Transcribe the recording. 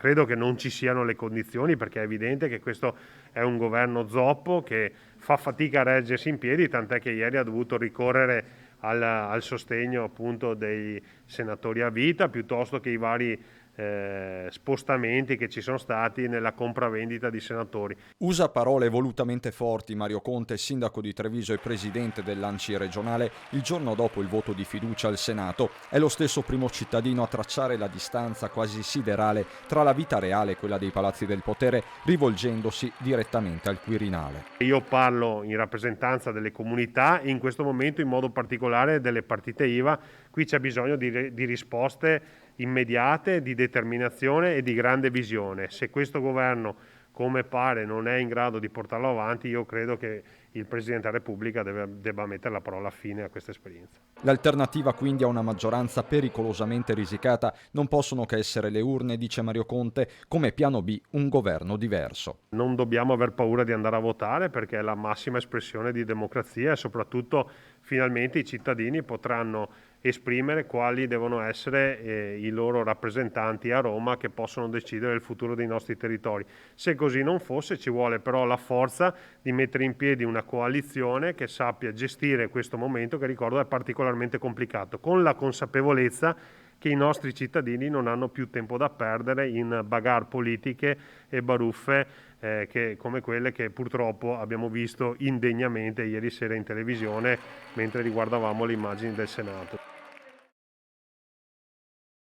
Credo che non ci siano le condizioni, perché è evidente che questo è un governo zoppo che fa fatica a reggersi in piedi, tant'è che ieri ha dovuto ricorrere al sostegno appunto dei senatori a vita, piuttosto che i vari spostamenti che ci sono stati nella compravendita di senatori. Usa parole volutamente forti Mario Conte, sindaco di Treviso e presidente dell'ANCI regionale, il giorno dopo il voto di fiducia al Senato. È lo stesso primo cittadino a tracciare la distanza quasi siderale tra la vita reale e quella dei palazzi del potere, rivolgendosi direttamente al Quirinale. Io parlo in rappresentanza delle comunità e in questo momento in modo particolare delle partite IVA. Qui c'è bisogno di risposte immediate, di determinazione e di grande visione. Se questo governo, come pare, non è in grado di portarlo avanti, io credo che il Presidente della Repubblica debba mettere la parola fine a questa esperienza. L'alternativa quindi a una maggioranza pericolosamente risicata non possono che essere le urne, dice Mario Conte, come piano B un governo diverso. Non dobbiamo aver paura di andare a votare, perché è la massima espressione di democrazia e soprattutto finalmente i cittadini potranno esprimere quali devono essere i loro rappresentanti a Roma che possono decidere il futuro dei nostri territori. Se così non fosse, ci vuole però la forza di mettere in piedi una coalizione che sappia gestire questo momento, che ricordo è particolarmente complicato, con la consapevolezza che i nostri cittadini non hanno più tempo da perdere in bagarre politiche e baruffe come quelle che purtroppo abbiamo visto indegnamente ieri sera in televisione mentre riguardavamo le immagini del Senato.